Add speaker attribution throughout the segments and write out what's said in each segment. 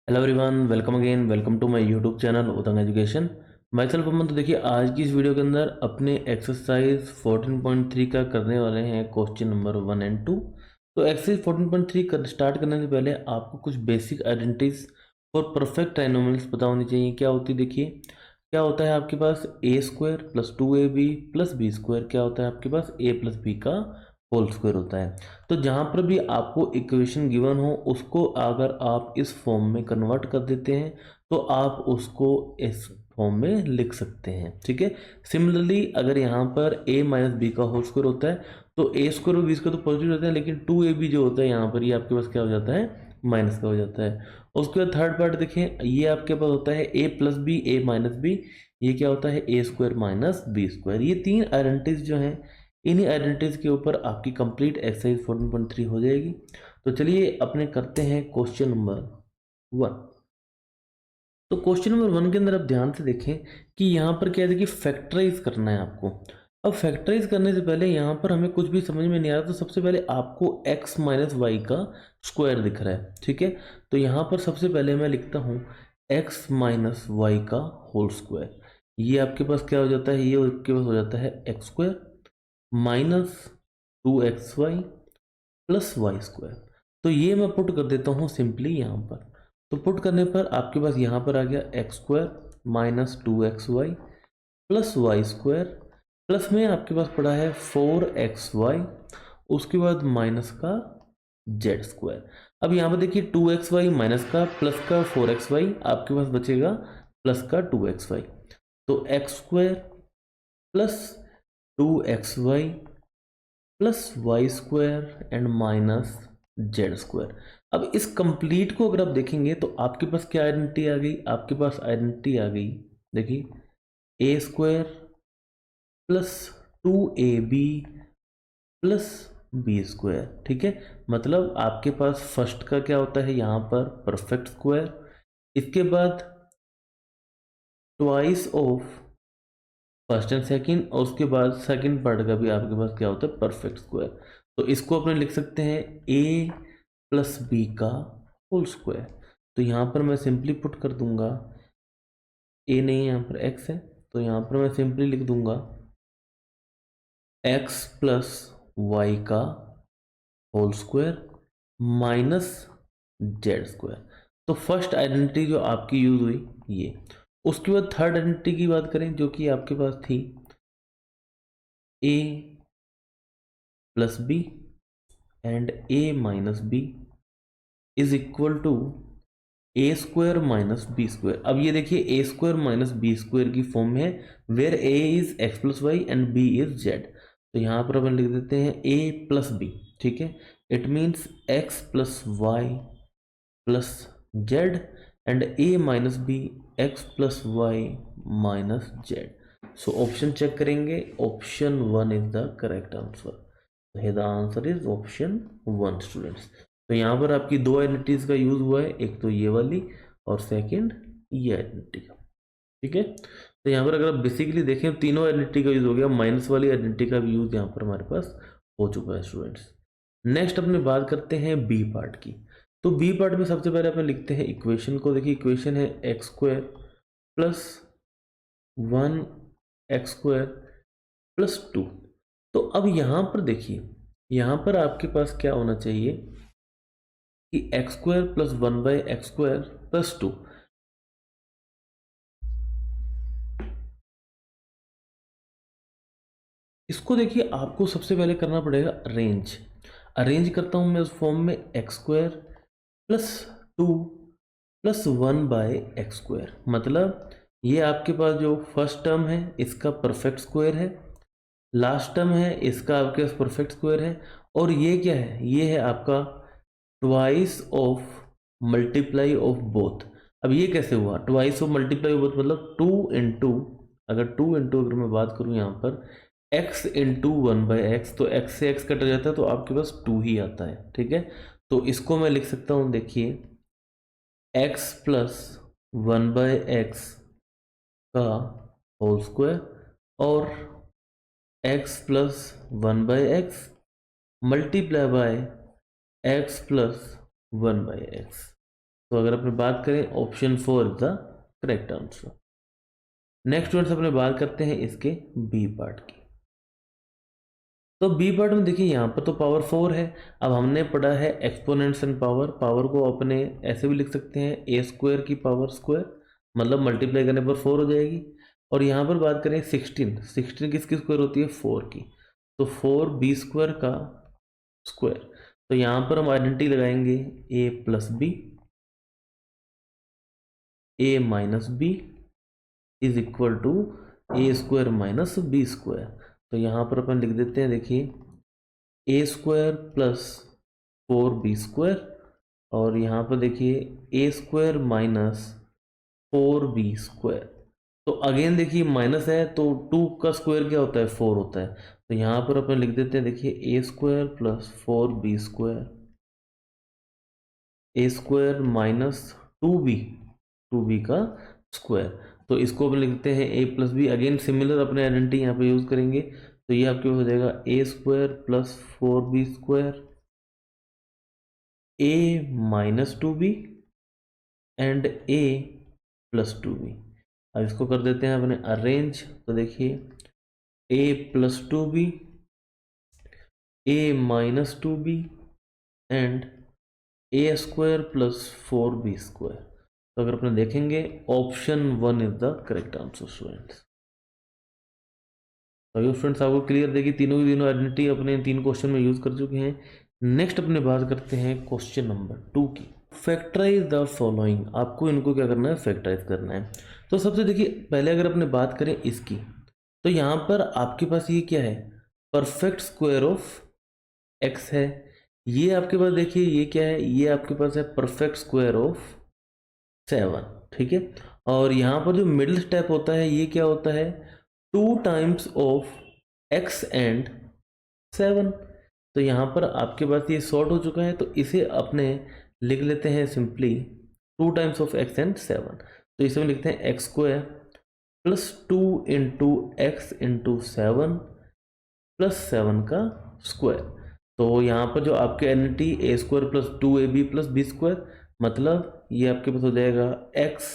Speaker 1: Hello everyone, welcome again, welcome to my YouTube channel Utang education. Myself Aman. तो देखिए, आज की इस वीडियो के अंदर अपने एक्सरसाइज 14.3 का करने वाले हैं क्वेश्चन नंबर 1 एंड 2। तो एक्सरसाइज 14.3 कर स्टार्ट करने से पहले आपको कुछ basic identities for perfect trinomials पता होनी चाहिए। क्या होती है, देखिए क्या होता है आपके पास a square plus 2ab plus b square, क्या होता है आपके पास ए प्लस बी का होल स्क्वायर होता है। तो जहाँ पर भी आपको इक्वेशन गिवन हो उसको अगर आप इस फॉर्म में कन्वर्ट कर देते हैं तो आप उसको इस फॉर्म में लिख सकते हैं। ठीक है। सिमिलरली अगर यहाँ पर a माइनस बी का होल स्क्वायर होता है तो ए स्क्वायर और बी स्क्वायर तो पॉजिटिव रहता है, लेकिन 2ab जो होता है यहाँ पर ये आपके पास क्या हो जाता है, माइनस का हो जाता है। उसके बाद थर्ड पार्ट देखें, ये आपके पास होता है a plus b a minus b, ये क्या होता है a square minus b square. ये तीन आइडेंटिटीज जो हैं, इन्हीं आइडेंटिटीज के ऊपर आपकी कंप्लीट एक्सरसाइज 14.3 हो जाएगी। तो चलिए अपने करते हैं क्वेश्चन नंबर 1। तो क्वेश्चन नंबर 1 के अंदर आप ध्यान से देखें कि यहाँ पर क्या है कि फैक्टराइज करना है आपको। अब फैक्टराइज करने से पहले यहाँ पर हमें कुछ भी समझ में नहीं आ रहा, तो सबसे पहले आपको x माइनस वाई का स्क्वायर दिख रहा है। ठीक है। तो यहाँ पर सबसे पहले मैं लिखता हूँ x माइनस वाई का होल स्क्वायर। ये आपके पास क्या हो जाता है, ये आपके पास हो जाता है x square minus 2xy plus y square. तो ये मैं पुट कर देता हूँ सिंपली यहाँ पर। तो पुट करने पर आपके पास यहाँ पर आ गया x square minus 2xy plus y square, plus में आपके पास पड़ा है 4xy, उसके बाद माइनस का जेड स्क्वायर। अब यहाँ पर देखिए 2xy माइनस का प्लस का 4xy, आपके पास बचेगा प्लस का 2xy। तो x square plus 2xy plus y square and minus z square. अब इस कंप्लीट को अगर आप देखेंगे तो आपके पास क्या आइडेंटिटी आ गई, आपके पास आइडेंटिटी आ गई, देखिए a square plus 2ab plus b square. ठीक है। मतलब आपके पास फर्स्ट का क्या होता है यहाँ पर परफेक्ट स्क्वायर, इसके बाद twice of first and second, और उसके बाद सेकंड पार्ट का भी आपके पास क्या होता है, परफेक्ट स्क्वायर। तो इसको अपने लिख सकते हैं a प्लस बी का होल स्क्वायर। तो यहाँ पर मैं सिंपली पुट कर दूंगा, a नहीं, यहाँ पर x है, तो यहाँ पर मैं सिंपली लिख दूंगा x प्लस वाई का whole square minus z square. तो फर्स्ट आइडेंटिटी जो आपकी यूज हुई ये। उसके बाद थर्ड आइडेंटिटी की बात करें जो कि आपके पास थी a plus b and a minus b is equal to a square minus b square. अब ये देखिए a square minus b square की फॉर्म में है, where a is x plus y and b is z. तो यहाँ पर अपन लिख देते हैं ए प्लस बी। ठीक है। It means x plus y plus z and a minus b x plus y minus z. So option check करेंगे, ऑप्शन 1 is the correct answer. The answer is option 1 students. तो यहाँ पर आपकी दो आइडेंटिटीज का यूज हुआ है, एक तो ये वाली और सेकंड ये आइडेंटिटी का। ठीक है। तो यहाँ पर अगर आप बेसिकली देखें तीनों आइडेंटिटी का यूज हो गया, माइनस वाली आइडेंटिटी का भी यूज यहाँ पर हमारे पास हो चुका है स्टूडेंट्स। नेक्स्ट अपने बात करते हैं बी पार्ट की। तो बी पार्ट में सबसे पहले अपन लिखते हैं इक्वेशन को। देखिए इक्वेशन है x square plus 1x² plus 2। तो अब यहाँ पर देखिए, यहाँ पर आपके पास क्या होना चाहिए कि x square plus 1/x² plus 2। इसको देखिए आपको सबसे पहले करना पड़ेगा अरेंज। अरेंज करता हूं मैं उस फॉर्म में x square plus 2 plus 1/x²। मतलब ये आपके पास जो फर्स्ट टर्म है इसका परफेक्ट स्क्वायर है, लास्ट टर्म है इसका आपके पास परफेक्ट स्क्वायर है, और ये क्या है, ये है आपका twice of multiply of both. अब ये कैसे हुआ twice of multiply of both, मतलब 2 इंटू, अगर 2 इंटू अगर मैं बात करूँ यहाँ पर x इंटू 1/x, तो x से x कट जाता है तो आपके पास 2 ही आता है। ठीक है। तो इसको मैं लिख सकता हूँ, देखिए x प्लस 1/x का होल स्क्वायर और x plus 1/x multiply by x plus 1/x। तो अगर अपने बात करें option 4 is the correct answer. Next students अपने बात करते हैं इसके बी पार्ट की। तो बी पार्ट में देखिए यहाँ पर तो पावर 4 है। अब हमने पढ़ा है एक्सपोनेंट्स एंड पावर। पावर को अपने ऐसे भी लिख सकते हैं ए स्क्वायर की पावर स्क्वायर, मतलब मल्टीप्लाई करने पर 4 हो जाएगी। और यहाँ पर बात करें 16 किसकी स्क्वायर होती है? 4 की। तो 4 बी स्क्वायर का स्क्वायर। तो यहाँ पर हम आइडेंटिटी लगाएंगे a plus b, a minus b is equal to a square minus b square. तो यहाँ पर अपन लिख देते हैं, देखिए a square plus 4b square, और यहाँ पर देखिए a square minus 4b square. तो अगेन देखिए माइनस है तो 2 का स्क्वायर क्या होता है? 4 होता है। तो यहाँ पर अपन लिख देते हैं, देखिए a square plus 4b square, A square minus 2b का स्क्वायर। तो इसको अपन लिखते हैं ए प्लस बी। अगेन सिमिलर अपने आइडेंटिटी यहाँ पे यूज़ करेंगे। तो ये आपके पास हो जाएगा a square plus 4b square, a minus 2b and a plus 2b। अब इसको कर देते हैं अपने अरेंज। तो देखिए a plus 2b, a minus 2b and a square plus 4b square. तो अगर अपने देखेंगे option 1 is the correct answer students. तो फ्रेंड्स आपको क्लियर देखिए तीनों की तीनों आइडेंटिटी अपने 3 क्वेश्चन में यूज कर चुके हैं। नेक्स्ट अपने बात करते हैं क्वेश्चन नंबर 2 की। Factorise the following. आपको इनको क्या करना है? फैक्टराइज करना है। तो सबसे देखिए पहले अगर अपने बात करें इसकी, तो यहाँ पर आपके पास ये क्या है? परफेक्ट स्क्वायर ऑफ एक्स है। ये आपके पास देखिए ये क्या है? ये आपके पास है परफेक्ट स्क्वायर ऑफ 7। ठीक है। और यहाँ पर जो मिडिल स्टेप होता है ये क्या होता है? 2 टाइम्स ऑफ एक्स एंड 7। तो यहाँ पर आपके पास ये शॉर्ट हो चुका है, तो इसे अपने लिख लेते हैं simply 2 times of x and 7। तो इसे हम लिखते हैं x square plus 2 into x into 7 plus 7 का स्क्वायर। तो यहाँ पर जो आपके identity a square plus 2ab plus b square, मतलब ये आपके पास हो जाएगा एक्स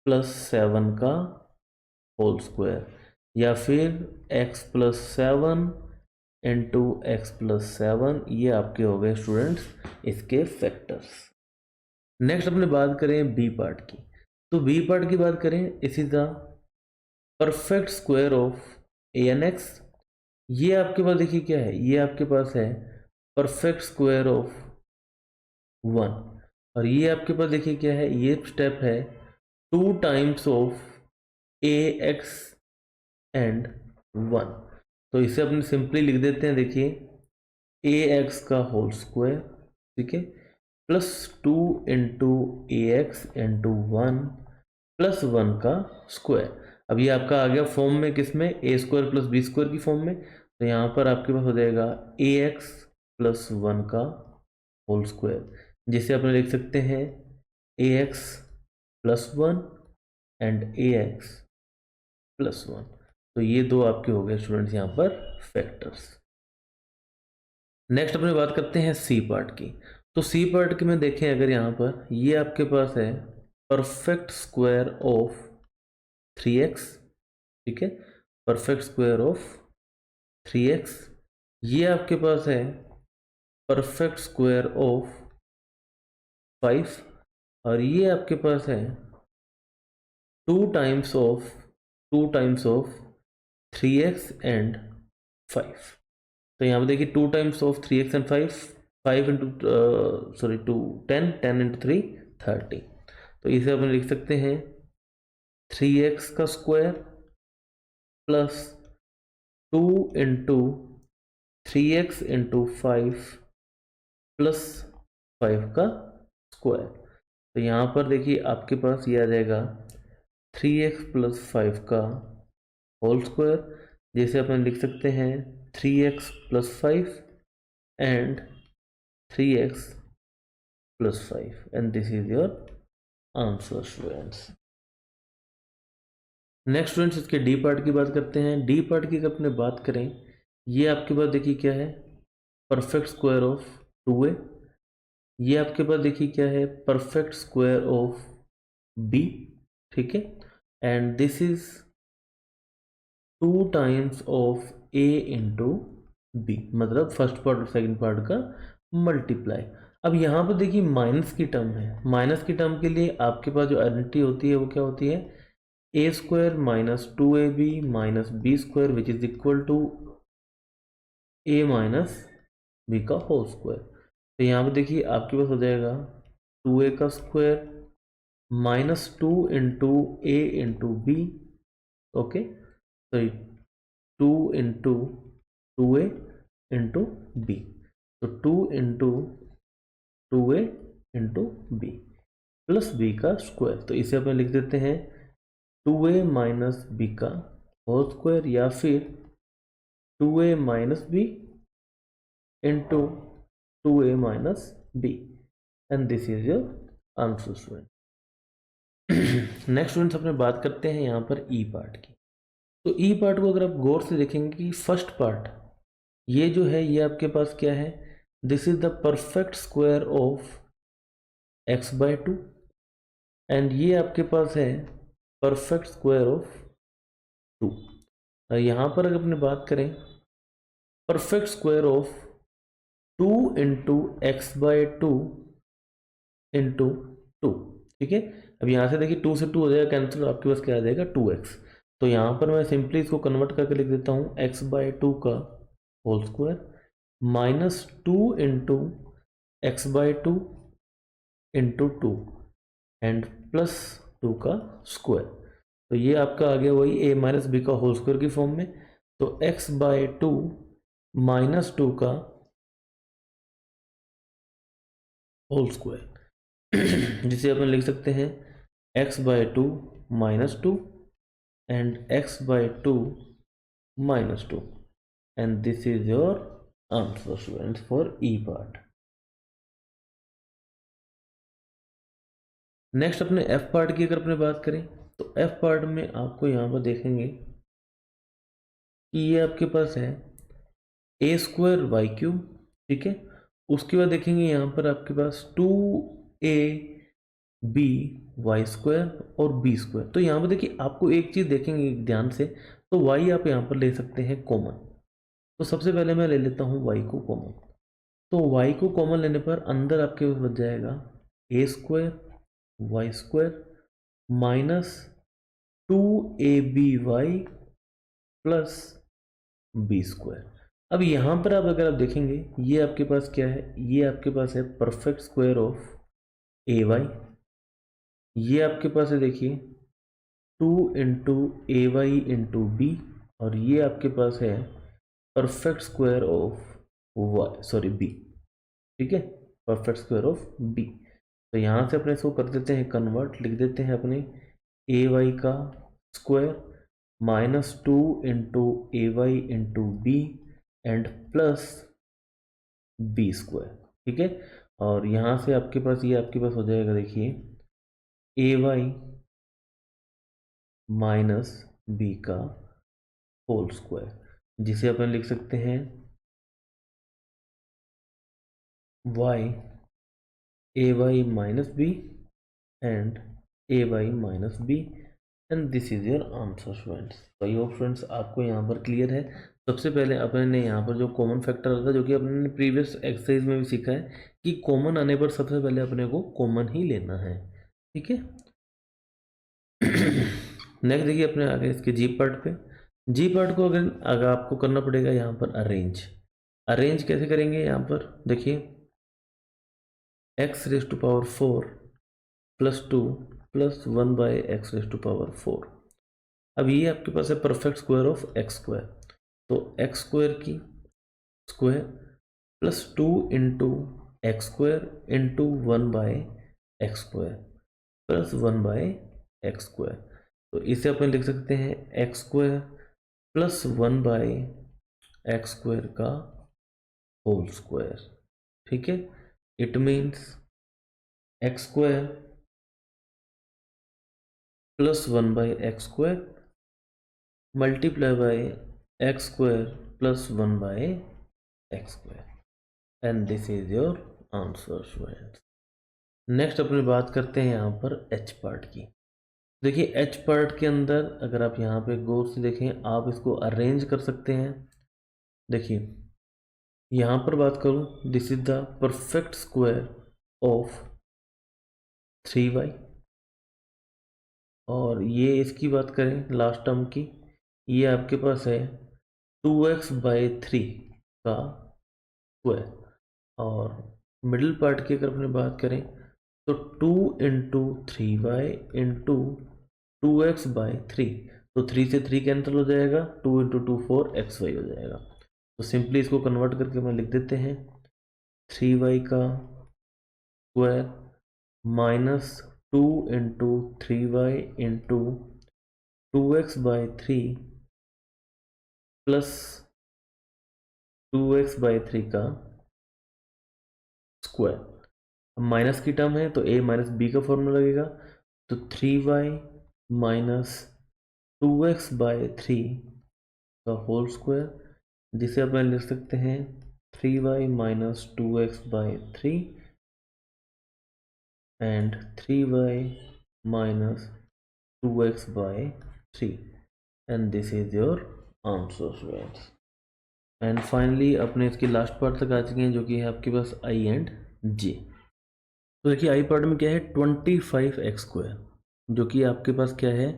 Speaker 1: प्लस 7 का होल स्क्वायर, या फिर x plus 7 into x plus 7। ये आपके हो गए स्टूडेंट्स इसके फैक्टर्स। नेक्स्ट अपने बात करें बी पार्ट की। तो बी पार्ट की बात करें, this is the perfect square of a n x. ये आपके पास देखिए क्या है? ये आपके पास है परफेक्ट स्क्वायर ऑफ 1। और ये आपके पास देखिए क्या है? ये स्टेप है 2 times of A x and 1। तो इसे अपने सिंपली लिख देते हैं, देखिए ए एक्स का होल स्क्वायर, ठीक है, प्लस 2 इंटू ए एक्स इंटू 1 प्लस 1 का स्क्वायर। अब ये आपका आ गया फॉर्म में, किसमें? ए स्क्वायर प्लस बी स्क्वायर की फॉर्म में। तो यहाँ पर आपके पास हो जाएगा ए एक्स प्लस 1 का होल स्क्वायर, जिसे अपने लिख सकते हैं a x plus 1 and a x plus 1। तो ये दो आपके हो गए स्टूडेंट्स यहाँ पर फैक्टर्स। नेक्स्ट अपने बात करते हैं सी पार्ट की। तो सी पार्ट के में देखें अगर यहाँ पर ये आपके पास है परफेक्ट स्क्वायर ऑफ 3x, ठीक है, परफेक्ट स्क्वायर ऑफ 3x। ये आपके पास है परफेक्ट स्क्वायर ऑफ 5, और ये आपके पास है 2 टाइम्स ऑफ 3x एंड 5। तो यहाँ पे देखिए 2 times of 3x and 5 into 10 into 3 30। तो इसे अपन लिख सकते हैं 3x का square plus 2 into 3x into 5 plus 5 का स्क्वायर। तो यहाँ पर देखिए आपके पास ये आ जाएगा 3x प्लस 5 का होल स्क्वायर, जैसे अपन लिख सकते हैं 3x plus 5 and 3x plus 5, and this is your answer students. Next students इसके डी पार्ट की बात करते हैं। डी पार्ट की अगर अपने बात करें, ये आपके पास देखिए क्या है? परफेक्ट स्क्वायर ऑफ 2a, ये आपके पास देखिए क्या है, परफेक्ट स्क्वायर ऑफ बी, ठीक है, and this is 2 times of a into b, मतलब फर्स्ट पार्ट और सेकंड पार्ट का मल्टीप्लाई। अब यहाँ पर देखिए माइनस की टर्म है, माइनस की टर्म के लिए आपके पास जो आइडेंटिटी होती है वो क्या होती है, a square minus 2ab minus b square which is equal to a minus b का होल स्क्वायर। तो यहाँ पर देखिए आपके पास हो जाएगा 2a का square minus 2 into a into b, okay, sorry 2 into 2a into b, तो 2 into 2a into b plus b का स्क्वायर। तो इसे अपन लिख देते हैं 2a माइनस बी का होल स्क्वायर या फिर 2a minus b into 2a minus b, and this is your answer student. Next students अपने बात करते हैं यहाँ पर ई पार्ट की। तो ई पार्ट को अगर आप गौर से देखेंगे कि फर्स्ट पार्ट ये जो है ये आपके पास क्या है, this is the perfect square of x by 2, and ये आपके पास है परफेक्ट स्क्वायर ऑफ 2। यहाँ पर अगर अपने बात करें perfect square of 2 into x by 2 into 2, ठीक है। अब यहाँ से देखिए 2 से 2 हो जाएगा कैंसिल, आपके पास क्या आ जाएगा 2x। तो यहाँ पर मैं सिंपली इसको कन्वर्ट करके लिख देता हूँ x बाय 2 का whole square minus 2 into x by 2 into 2 and plus 2 का स्क्वायर। तो ये आपका आ गया वही a माइनस बी का होल स्क्वायर की फॉर्म में। तो x बाय 2 माइनस 2 का होल स्क्वायर जिसे अपन लिख सकते हैं x बाय 2 माइनस 2 एंड x by 2 minus 2, and this is your answer students for e part. Next अपने एफ पार्ट की अगर अपने बात करें तो एफ पार्ट में आपको यहाँ पर देखेंगे कि ये आपके पास है ए स्क्वायर वाई क्यूब, ठीक है। उसके बाद देखेंगे यहाँ पर आपके पास 2a बी वाई स्क्वायर और बी स्क्वायर। तो यहाँ पर देखिए आपको एक चीज़ देखेंगे ध्यान से, तो y आप यहाँ पर ले सकते हैं कॉमन। तो सबसे पहले मैं ले लेता हूँ y को कॉमन। तो y को कॉमन लेने पर अंदर आपके पास बच जाएगा a square y square minus 2ab plus b square. अब यहाँ पर आप अगर आप देखेंगे ये आपके पास क्या है, ये आपके पास है perfect square of a y. ये आपके पास है देखिए 2 into a y into b, और ये आपके पास है perfect square of y, sorry b, ठीक है, परफेक्ट स्क्वायर ऑफ बी। तो यहाँ से अपने इसको कर देते हैं कन्वर्ट, लिख देते हैं अपने ए वाई का square minus 2 into a y into b and plus b square, ठीक है। और यहाँ से आपके पास ये आपके पास हो जाएगा देखिए ए वाई माइनस बी का होल स्क्वायर, जिसे अपन लिख सकते हैं y a y minus b and a y minus b, and this is your answer students. तो आई होप फ्रेंड्स आपको यहाँ पर क्लियर है। सबसे पहले अपने ने यहाँ पर जो कॉमन फैक्टर होता है, जो कि अपने ने प्रीवियस एक्सरसाइज में भी सीखा है कि कॉमन आने पर सबसे पहले अपने को कॉमन ही लेना है, ठीक है। नेक्स्ट देखिए अपने आगे इसके जी पार्ट पे। जी पार्ट को अगर आपको करना पड़ेगा यहाँ पर अरेंज। अरेंज कैसे करेंगे, यहाँ पर देखिए x raise to power 4 plus 2 plus 1 by x raise to power 4। अब ये आपके पास है perfect square of x square, तो एक्स स्क्वायर की square plus 2 into x square into 1 by x square plus 1 by x square. तो इसे अपन लिख सकते हैं x square plus 1 by x square का होल स्क्वायर, ठीक है। It means x square plus 1 by x square multiply by x square plus 1 by x square, and this is your answer students. Next अपनी बात करते हैं यहाँ पर H part की। देखिए एच पार्ट के अंदर अगर आप यहाँ पे गौर से देखें, आप इसको अरेंज कर सकते हैं। देखिए यहाँ पर बात करूँ, this is the perfect square of 3y, और ये इसकी बात करें लास्ट टर्म की, ये आपके पास है 2x/3 का स्क्वायर। और मिडिल पार्ट की अगर अपने बात करें तो 2 इंटू 3y इंटू 2x/3, तो 3 से 3 कैंसिल हो जाएगा, 2 इंटू 2 4xy हो जाएगा। तो सिंपली इसको कन्वर्ट करके मैं लिख देते हैं 3y का square minus 2 into 3y into 2x/3 plus 2x/3 का स्क्वायर। अब माइनस की टर्म है तो a माइनस बी का फॉर्मूला लगेगा, तो 3y माइनस 2x/3 का होल स्क्वायर, जिसे अपन लिख सकते हैं 3y minus 2x/3 and 3y minus 2x/3, and this is your answer students. And finally अपने इसके लास्ट पार्ट तक आ चुके हैं, जो कि है आपके पास आई एंड जे। तो देखिए आई पार्ट में क्या है 25x², जो कि आपके पास क्या है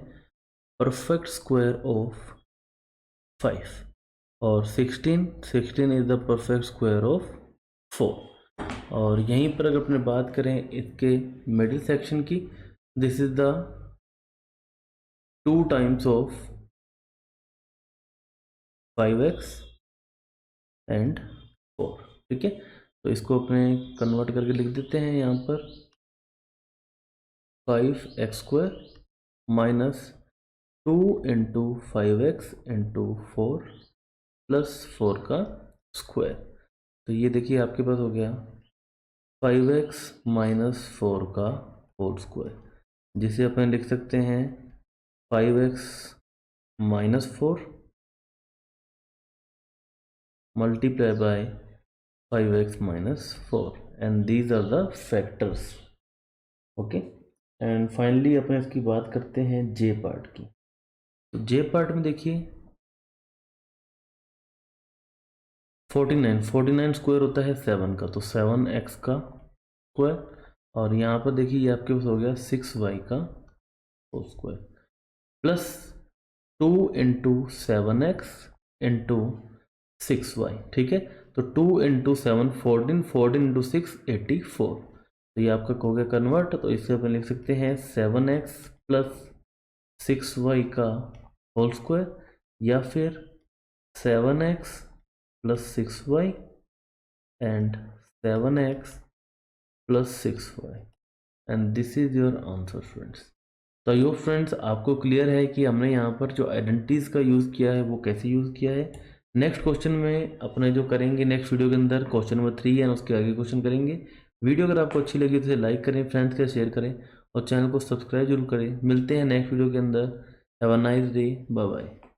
Speaker 1: परफेक्ट स्क्वायर ऑफ 5, और 16 is the perfect square of 4। और यहीं पर अगर अपने बात करें इसके मिडिल सेक्शन की, this is the 2 times of 5x and 4। ठीक है, तो इसको अपने कन्वर्ट करके लिख देते हैं यहाँ पर 5x² minus 2 into 5x into 4 plus 4 का स्क्वायर। तो ये देखिए आपके पास हो गया 5x माइनस 4 का होल स्क्वायर, जिसे अपन लिख सकते हैं 5x minus 4 multiply by 5x minus 4, and these are the factors. okay, and finally अपन इसकी बात करते हैं जे पार्ट की। तो जे पार्ट में देखिए 49 स्क्वायर होता है 7 का, तो 7x का स्क्वायर, और यहाँ पर देखिए ये आपके पास हो गया 6y का whole square plus 2 into 7x into 6y। ठीक है, तो 2 इंटू 7 14 इंटू 6 84। तो ये आपका हो गया कन्वर्ट, तो इससे अपन लिख सकते हैं 7x प्लस 6y का होल स्क्वायर, या फिर 7x plus 6y and 7x plus 6y, and this is your answer friends. तो यो फ्रेंड्स आपको क्लियर है कि हमने यहाँ पर जो आइडेंटिटीज़ का यूज़ किया है वो कैसे यूज़ किया है। नेक्स्ट क्वेश्चन में अपने जो करेंगे नेक्स्ट वीडियो के अंदर क्वेश्चन नंबर 3 है, उसके आगे क्वेश्चन करेंगे। वीडियो अगर आपको अच्छी लगी तो इसे लाइक करें, फ्रेंड्स के शेयर करें, और चैनल को सब्सक्राइब जरूर करें। मिलते हैं नेक्स्ट वीडियो के अंदर। Have a nice day, bye bye.